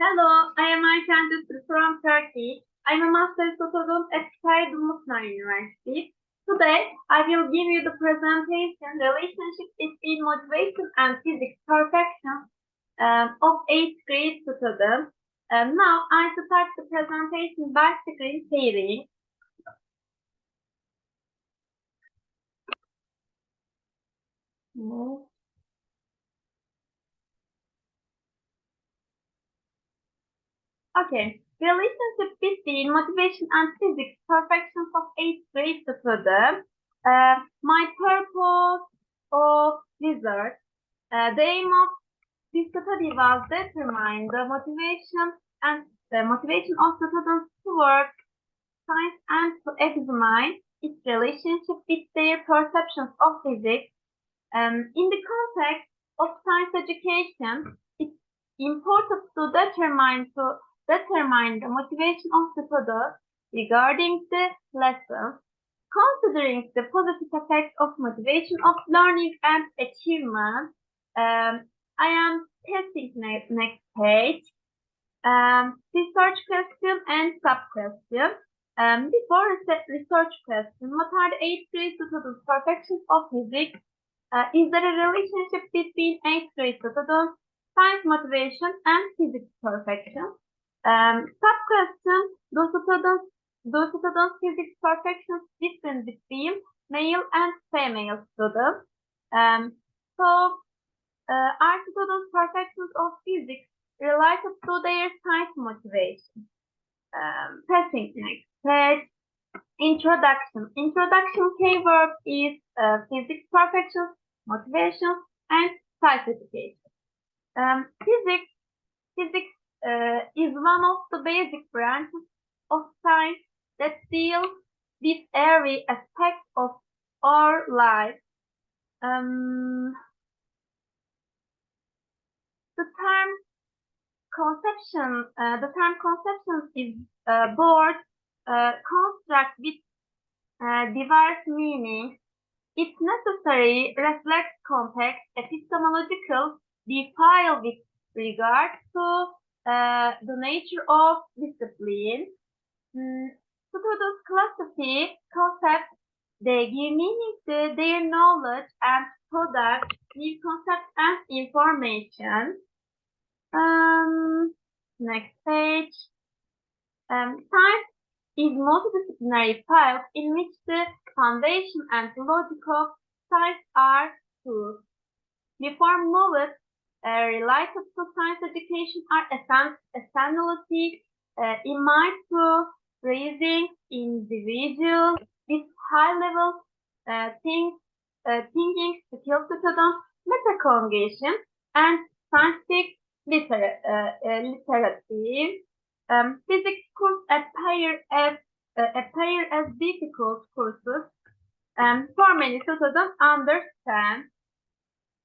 Hello, I am Ayşen Düstür from Turkey. I'm a master's student at Said Mutlu University. Today, I will give you the presentation relationship between motivation and physics perfection of 8th grade students. Now, I start the presentation by screen sharing. Okay, relationship between motivation and physics perfections of 8th grade students. My purpose of research. The aim of this study was determine the motivation of students to work science and to examine its relationship with their perceptions of physics. In the context of science education, it's important to determine the motivation of the students regarding the lessons, considering the positive effects of motivation of learning and achievement. I am testing next page. Research question and sub-question. Before research question, what are the 8th grade students' perfections of physics? Is there a relationship between 8th grade students, science motivation, and physics perfection? Sub-question, do students physics perfections different between male and female students? So, are students' perfections of physics related to their science motivation? Passing next page. Introduction. Introduction keyword is physics perfection, motivation, and science education. Physics is one of the basic branches of science that deals with every aspect of our life. The term conception is broad construct with diverse meanings. Its necessary reflects context epistemological detail with regard to the nature of discipline. Students classify concepts, they give meaning to their knowledge and product new concepts and information. Next page. Science is multidisciplinary field in which the foundation and logic of science are taught. Reform knowledge related to science education are essentially immersed to raising individuals with high-level thinking skills, metacognition, and scientific literacy. Physics courses appear as difficult courses for many students understand.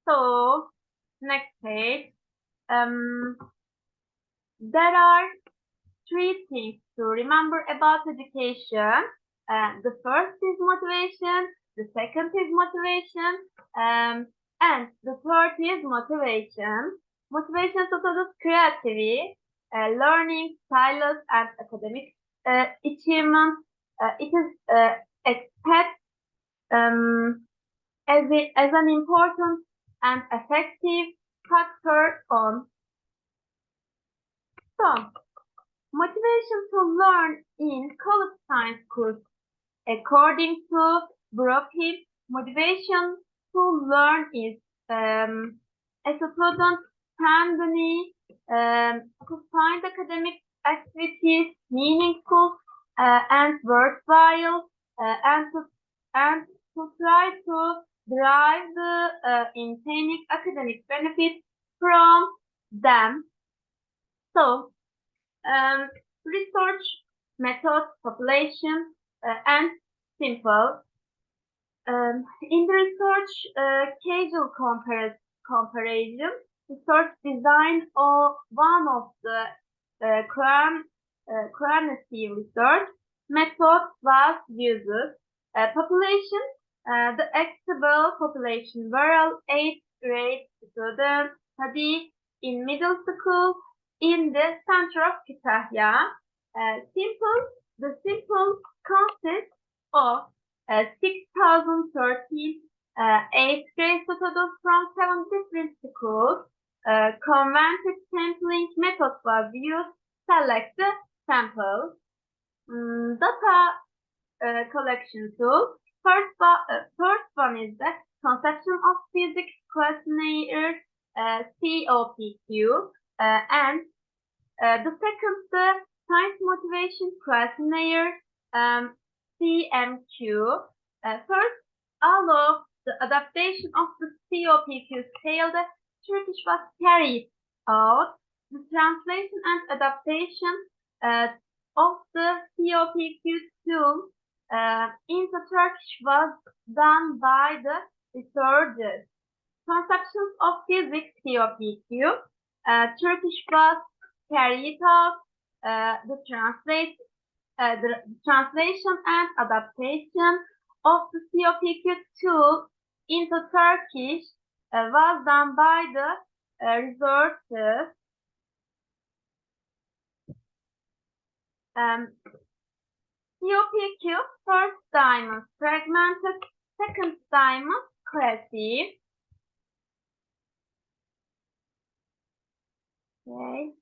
So, next page. There are three things to remember about education. The first is motivation, the second is motivation, and the third is motivation. Motivation students' creativity, learning, styles, and academic achievement. It is expected as an important and effective factor on. So, motivation to learn in college science course. According to Brookfield, motivation to learn is a student's tendency to find academic activities meaningful and worthwhile and to try to derive the intended academic benefits from them. So, research method, population, and simple. In the research casual comparison, research design of one of the quantitative research method was used. Population, the acceptable population were 8th grade students study in middle school in the center of Kütahya. The simple consists of 6,013 eighth grade students from 7 different schools. Convented sampling method was used. Select the samples. Data collection tool. First one is the Conception of Physics Questionnaire, COPQ, and the second, the Science Motivation Questionnaire, CMQ. First, all of the adaptation of the COPQ scale, the Turkish was carried out. The translation and adaptation of the COPQ tool into Turkish was done by the researchers. Conceptions of Physics COPQ, Turkish was carried out. The translation and adaptation of the COPQ tool into Turkish was done by the researchers. COPQ, first diamond fragmented, second diamond cohesive. Okay.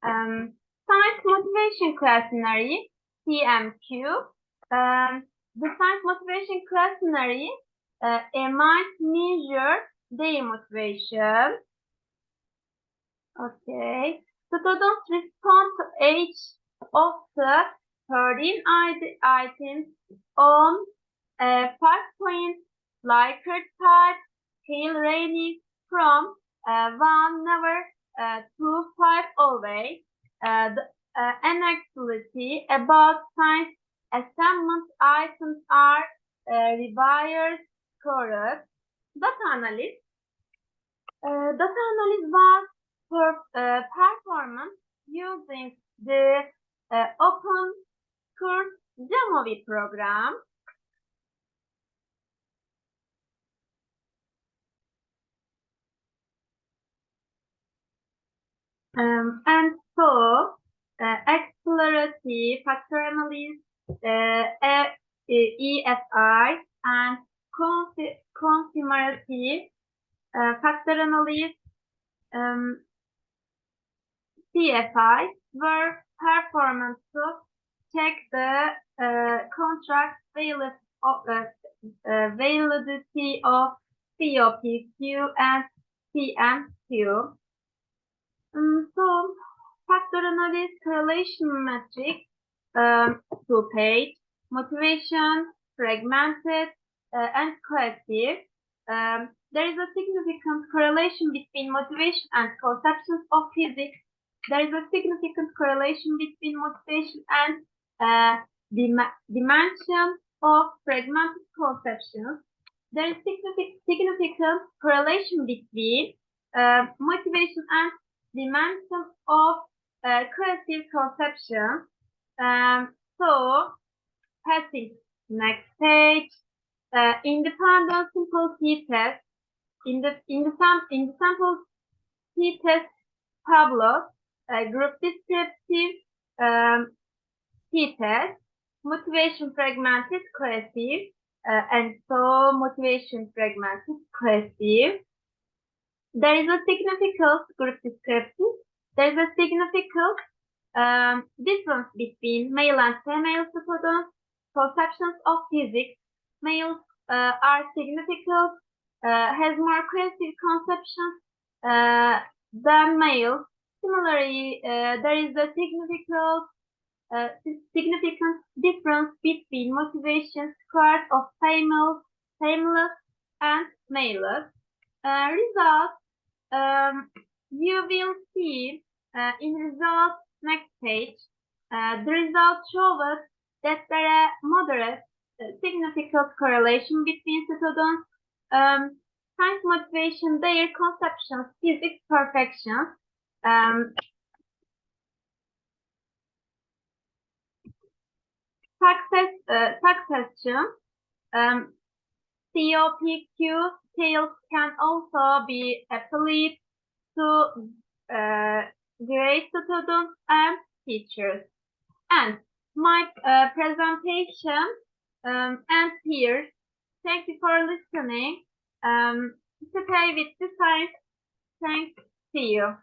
Science Motivation Questionnaire, CMQ. The Science Motivation Questionnaire might measure their motivation. Okay. Students respond to each of the 13 items on 5-point Likert type scale ranging from 1 never to 5 always. The anxiety about science assignment items are required correct. Data analysis. Data analysis was performance using the open source Jamovi program. And so, exploratory factor analysis, EFI, and confirmatory factor analysis, CFI, were performed to check the contract validity of COPQ and CMQ. So, factor analysis correlation metric, 2-page, motivation, fragmented, and cohesive. There is a significant correlation between motivation and conceptions of physics. There is a significant correlation between motivation and dimension of fragmented conceptions. There is significant correlation between motivation and dimension of cohesive conception. So, passing next page. Independent simple t-test. In the sample t-test tableau, group descriptive t-test, motivation fragmented cohesive, and so motivation fragmented cohesive. There is a significant group descriptive. There is a significant difference between male and female students' conceptions of physics. Males are significant, has more cohesive conceptions than males. Similarly, there is a significant difference between motivation scores of females and males. Results. You will see in results next page. The results show us that there are moderate significant correlation between students' science motivation, their conceptions, physics perfection. Succession. COPQ scales can also be applied to great students and teachers. And my presentation ends here. Thank you for listening. Stay with the science. Thanks. See you.